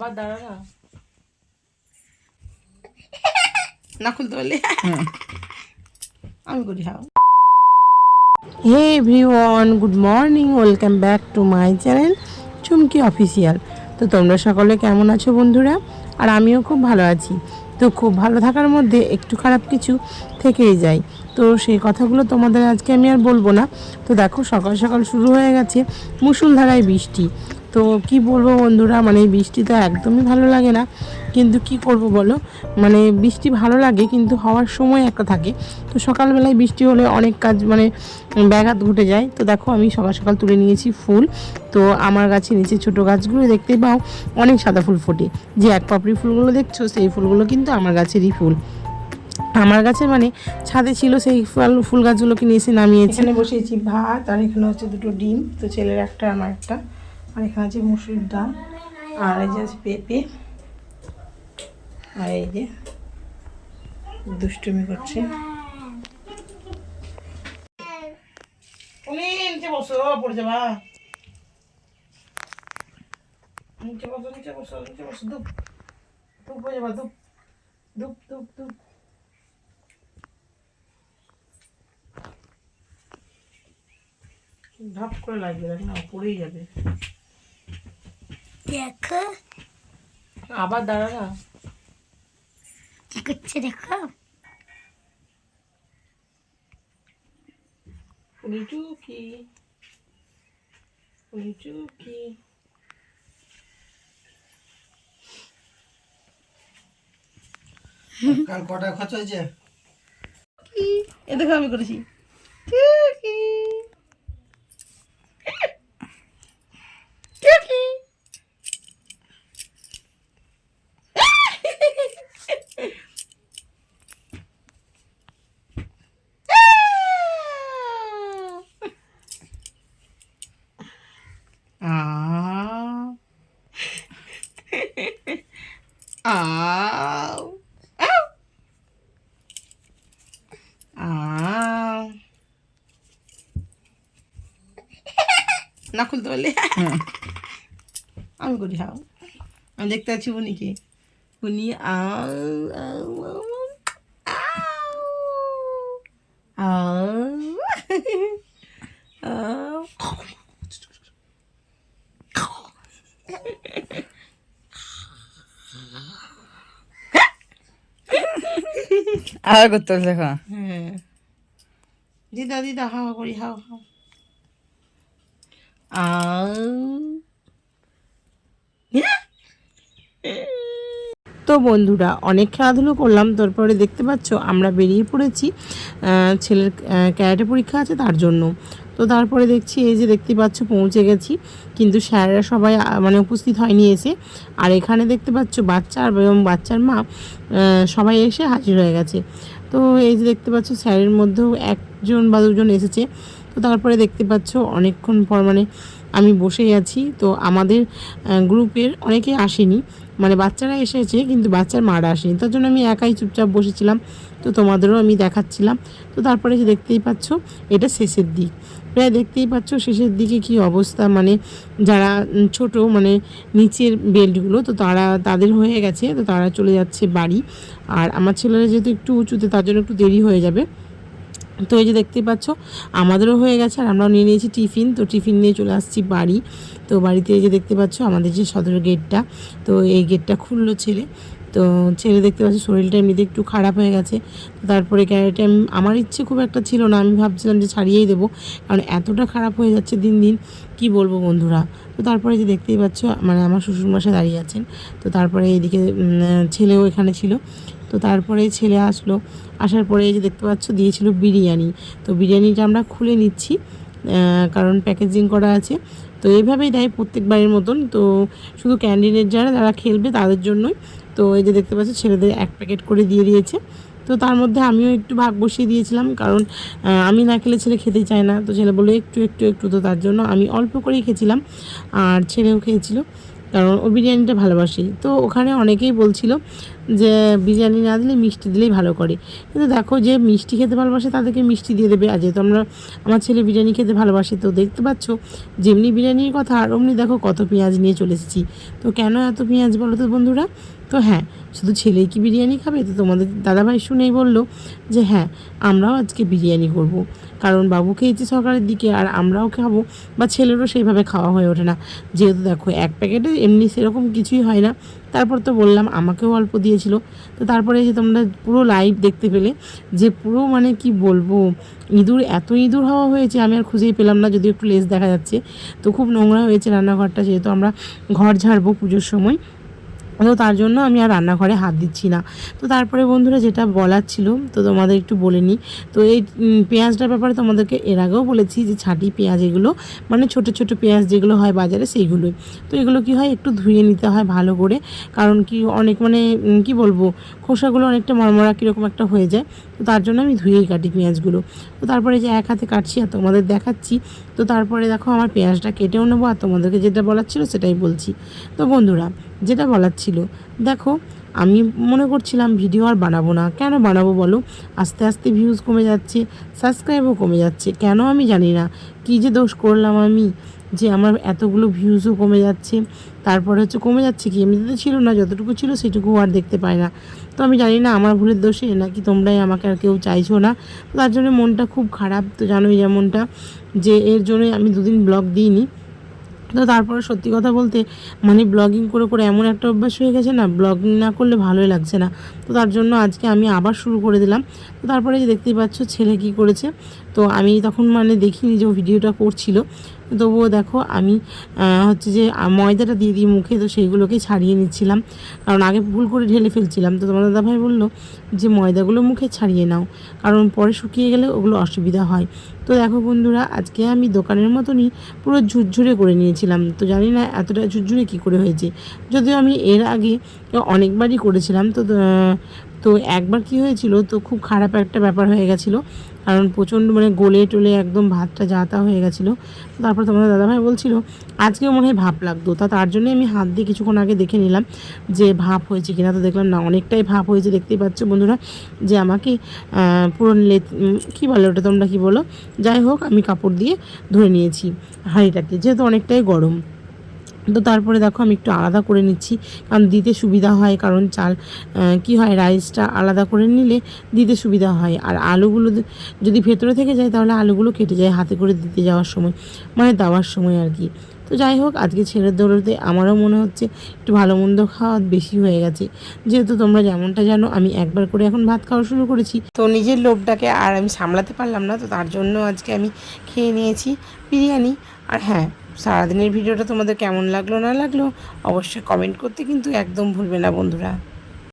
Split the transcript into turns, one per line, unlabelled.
আবার দাঁড়া না, না খুলতে পারলে আমি করি। How hey everyone, good morning, welcome back to my channel Chumki official. তো তোমরা সকলে কেমন আছো বন্ধুরা? আর আমিও খুব ভালো আছি। তো খুব ভালো থাকার মধ্যে একটু খারাপ কিছু থেকেই যায়, তো সেই কথাগুলো তোমাদের আজকে আমি আর বলবো না। তো দেখো সকাল সকাল শুরু হয়ে গেছে মুষলধারায় বৃষ্টি। তো কি বলবো বন্ধুরা, মানে এই বৃষ্টি তো একদমই ভালো লাগে না, কিন্তু কি করব বলো, মানে বৃষ্টি ভালো লাগে কিন্তু হওয়ার সময় একটা থাকে। তো সকালবেলায় বৃষ্টি হলে অনেক কাজ মানে ব্যাঘাত ঘটে যায়। তো দেখো আমি সকাল সকাল তুলে নিয়েছি ফুল। তো আমার গাছের নিচে ছোটো গাছগুলো দেখতে পাও অনেক সাদা ফুল ফোটে, যে এক পাপড়ি ফুলগুলো দেখছো সেই ফুলগুলো কিন্তু আমার গাছেরই ফুল। আমার গাছে মানে ছাদে ছিল, সেই ফুল গাছগুলোকে নিয়ে এসে নামিয়েছি। এখানে বসিয়েছি ভাত, আর এখানে হচ্ছে দুটো ডিম, তো ছেলের একটা আমার একটা, আর এখানে আছে মুসুরির ডাল, আর এই যে আছে পেঁপে, আর এই যে দুষ্টুমি করছে। নিচে বসো, পড়ে যাবা। নিচে বসো, নিচে বসো, নিচে বসো, ধূপ ধূপ হয়ে যাবা, ধূপ ধূপ ধূপ ধূপ। ধাপ করে লাগবে, দেখ না পড়েই যাবে।
দেখো
আবার দাঁড়া না,
কি করছে দেখো।
ফুলি টুকি, ফুলি টুকি।
কাল কটা খরচ হয়েছে?
এ দেখো আমি করেছি টুকি টুকি। Ow. Ow. Ow. Ow. না খুলতে পারলে আমি করি। হাও আমি দেখতে পাচ্ছি বুনিকে, বুনি আও আও আও আও আও।
আর করতে দেখো।
হ্যাঁ দিদা দিদা হাওয়া করি, হাও হাও আও। তো বন্ধুরা অনেক খেলাধুলো করলাম, তারপরে দেখতে পাচ্ছ আমরা বেরিয়ে পড়েছি ছেলের ক্যারাটে পরীক্ষা আছে তার জন্য। তো তারপরে দেখছি এই যে দেখতে পাচ্ছ পৌঁছে গেছি, কিন্তু স্যারেরা সবাই মানে উপস্থিত হয়নি এসে। আর এখানে দেখতে পাচ্ছ বাচ্চা আর এবং বাচ্চার মা সবাই এসে হাজির হয়ে গেছে। তো এই যে দেখতে পাচ্ছ স্যারের মধ্যেও একজন বা দুজন এসেছে। তো তারপরে দেখতে পাচ্ছ অনেকক্ষণ পর মানে আমি বসেই আছি। তো আমাদের গ্রুপের অনেকে আসেনি, মানে বাচ্চারা এসেছে কিন্তু বাচ্চার মারা আসেনি, তার জন্য আমি একাই চুপচাপ বসেছিলাম। তো তোমাদেরও আমি দেখাচ্ছিলাম। তো তারপরে যে দেখতেই পাচ্ছ এটা শেষের দিক, প্রায় দেখতেই পাচ্ছ শেষের দিকে কি অবস্থা, মানে যারা ছোট মানে নিচের বেল্টগুলো তো তাদের হয়ে গেছে, তো তারা চলে যাচ্ছে বাড়ি। আর আমার ছেলেরা যেহেতু একটু উঁচুতে তার জন্য একটু দেরি হয়ে যাবে। তো এই যে দেখতেই পাচ্ছ আমাদেরও হয়ে গেছে, আর আমরাও নিয়ে নিয়েছি টিফিন। তো টিফিন নিয়ে চলে আসছি বাড়ি। তো বাড়িতে এই যে দেখতে পাচ্ছ আমাদের যে সদর গেটটা, তো এই গেটটা খুললো ছেলে। তো ছেলে দেখতে পাচ্ছি শরীরটা এমনিতে একটু খারাপ হয়ে গেছে। তো তারপরে ক্যারেটে আমার ইচ্ছে খুব একটা ছিল না, আমি ভাবছিলাম যে ছাড়িয়েই দেবো, কারণ এতটা খারাপ হয়ে যাচ্ছে দিন দিন, কি বলবো বন্ধুরা। তো তারপরে যে দেখতেই পাচ্ছ মানে আমার শ্বশুরমশাই দাঁড়িয়ে আছেন। তো তারপরে এইদিকে ছেলেও এখানে ছিল। তো তারপরে ছেলে আসলো, আসার পরে এই যে দেখতে পাচ্ছ দিয়েছিল বিরিয়ানি। তো বিরিয়ানিটা আমরা খুলে নিচ্ছি, কারণ প্যাকেজিং করা আছে। তো এইভাবেই দেয় প্রত্যেকবারের মতন। তো শুধু ক্যান্ডিডেট যারা খেলবে তাদের জন্যই। তো এই যে দেখতে পাচ্ছ ছেলেদের এক প্যাকেট করে দিয়ে দিয়েছে। তো তার মধ্যে আমিও একটু ভাগ বসিয়ে দিয়েছিলাম, কারণ আমি না খেলে ছেলে খেতেই চায় না। তো ছেলে বলে একটু একটু একটু, তো তার জন্য আমি অল্প করেই খেয়েছিলাম, আর ছেলেও খেয়েছিল। কারণ ও বিরিয়ানিটা ভালোবাসে। তো ওখানে অনেকেই বলছিল যে বিরিয়ানি না দিলে মিষ্টি দিলেই ভালো করে, কিন্তু দেখো যে মিষ্টি খেতে ভালোবাসে তাদেরকে মিষ্টি দিয়ে দেবে। আর যেহেতু আমার ছেলে বিরিয়ানি খেতে ভালোবাসে, তো দেখতে পাচ্ছ যেমনি বিরিয়ানির কথা আর অমনি দেখো কত পেঁয়াজ নিয়ে চলে এসেছি। তো কেন এত পেঁয়াজ বলো তো বন্ধুরা? তো হ্যাঁ, শুধু ছেলেই কি বিরিয়ানি খাবে? তো তোমাদের দাদাভাই শুনেই বলল যে হ্যাঁ, আমরাও আজকে বিরিয়ানি করব, কারণ বাবু খেয়েছে সকালের দিকে আর আমরাও খাবো, বা ছেলেরও সেইভাবে খাওয়া হয়ে ওঠে না। যেহেতু দেখো এক প্যাকেটে এমনি সেরকম কিছুই হয় না, তারপর তো বললাম আমাকেও অল্প দিয়েছিল। তো তারপরে যে তোমরা পুরো লাইভ দেখতে পেলে যে পুরো মানে কি বলবো, ইঁদুর, এত ইঁদুর হওয়া হয়েছে আমি আর খুঁজেই পেলাম না, যদিও একটু লেজ দেখা যাচ্ছে। তো খুব নোংরা হয়েছে রান্নাঘরটা, যেহেতু আমরা ঘর ঝাড়বো পুজোর সময়, তো তার জন্য আমি আর রান্নাঘরে হাত দিচ্ছি না। তো তারপরে বন্ধুরা যেটা বলার ছিল তো তোমাদের একটু বলে নিই। তো এই পেঁয়াজটার ব্যাপারে তোমাদেরকে এর আগেও বলেছি যে ছাটি পেঁয়াজ, এগুলো মানে ছোট ছোট পেঁয়াজ যেগুলো হয় বাজারে সেইগুলোই। তো এগুলো কি হয়, একটু ধুয়ে নিতে হয় ভালো করে, কারণ কি অনেক মানে কি বলবো, খোসাগুলো অনেকটা মরমরা কীরকম একটা হয়ে যায়। তো তার জন্য আমি ধুয়েই কাটি পেঁয়াজগুলো। তো তারপরে যে এক হাতে কাটছি আর তোমাদের দেখাচ্ছি। তো তারপরে দেখো আমার পেঁয়াজটা কেটেও নেবো, আর তোমাদেরকে যেটা বলার ছিল সেটাই বলছি। তো বন্ধুরা যেটা বলার ছিল, দেখো আমি মনে করছিলাম ভিডিও আর বানাবো না। কেন বানাবো বলো? আস্তে আস্তে ভিউজ কমে যাচ্ছে, সাবস্ক্রাইবও কমে যাচ্ছে, কেন আমি জানি না। কী যে দোষ করলাম আমি যে আমার এতগুলো ভিউজও কমে যাচ্ছে। তারপরে হচ্ছে কমে যাচ্ছে কি, এমনিতে ছিল না, যতটুকু ছিল সেটুকু আর দেখতে পায় না। তো আমি জানি না আমার ভুলের দোষে নাকি তোমরাই আমাকে আর কেউ চাইছো না। তো তার জন্য মনটা খুব খারাপ, তো জানোই যেমনটা, যে এর জন্যই আমি দুদিন ব্লগ দিইনি। তো তারপরে সত্যি কথা বলতে মানে ব্লগিং করে করে এমন একটা অভ্যাস হয়ে গেছে না, ব্লগিং না করলে ভালোই লাগছে না। তো তার জন্য আজকে আমি আবার শুরু করে দিলাম। তো তারপরে যে দেখতেই পাচ্ছ ছেলে কী করেছে, তো আমি তখন মানে দেখিনি যে ও ভিডিওটা করছিল। তবুও দেখো আমি হচ্ছে যে ময়দাটা দিয়ে দিই মুখে, তো সেইগুলোকে ছাড়িয়ে নিচ্ছিলাম, কারণ আগে ভুল করে ঢেলে ফেলছিলাম। তো তোমার দাদাভাই বললো যে ময়দাগুলো মুখে ছাড়িয়ে নাও, কারণ পরে শুকিয়ে গেলে ওগুলো অসুবিধা হয়। তো দেখো বন্ধুরা আজকে আমি দোকানের মতনই পুরো ঝুরঝুরে করে নিয়েছিলাম। তো জানি না এতটা ঝুরঝুরে কী করে হয়েছে, যদিও আমি এর আগে অনেকবারই করেছিলাম। তো একবার কি হয়েছিল, তো খুব খারাপ একটা ব্যাপার হয়ে গেছিলো, কারণ প্রচণ্ড মানে গলে টলে একদম ভাতটা যাতা হয়ে গেছিলো। তারপর তোমাদের দাদাভাই বলছিল আজকেও মনে হয় ভাপ লাগতো, তার জন্যই আমি হাত দিয়ে কিছুক্ষণ আগে দেখে নিলাম যে ভাপ হয়েছে কিনা। তো দেখলাম না, অনেকটাই ভাপ হয়েছে। দেখতেই পাচ্ছ বন্ধুরা যে আমাকে পুরো কী বলো ওটা, তোমরা কী বলো, যাই হোক আমি কাপড় দিয়ে ধরে নিয়েছি হাঁড়িটাকে, যেহেতু অনেকটাই গরম। তো তারপরে দেখো আমি একটু আলাদা করে নিচ্ছি, কারণ দিতে সুবিধা হয়, কারণ চাল কি হয়, রাইসটা আলাদা করে নিলে দিতে সুবিধা হয়। আর আলুগুলো যদি ভেতরে থেকে যায় তাহলে আলুগুলো কেটে যায় হাতে করে দিতে যাওয়ার সময়, মানে দেওয়ার সময় আর কি। তো যাই হোক আজকে ছেলের দৌড়তে আমারও মনে হচ্ছে একটু ভালো মন্দ খাওয়া বেশি হয়ে গেছে, যেহেতু তোমরা যেমনটা জানো আমি একবার করে এখন ভাত খাওয়া শুরু করেছি। তো নিজের লোভটাকে আর আমি সামলাতে পারলাম না, তো তার জন্য আজকে আমি খেয়ে নিয়েছি বিরিয়ানি। আর হ্যাঁ, সারাদিনের ভিডিওটা তোমাদের কেমন লাগলো না লাগলো অবশ্যই কমেন্ট করতে কিন্তু একদম ভুলবে না বন্ধুরা।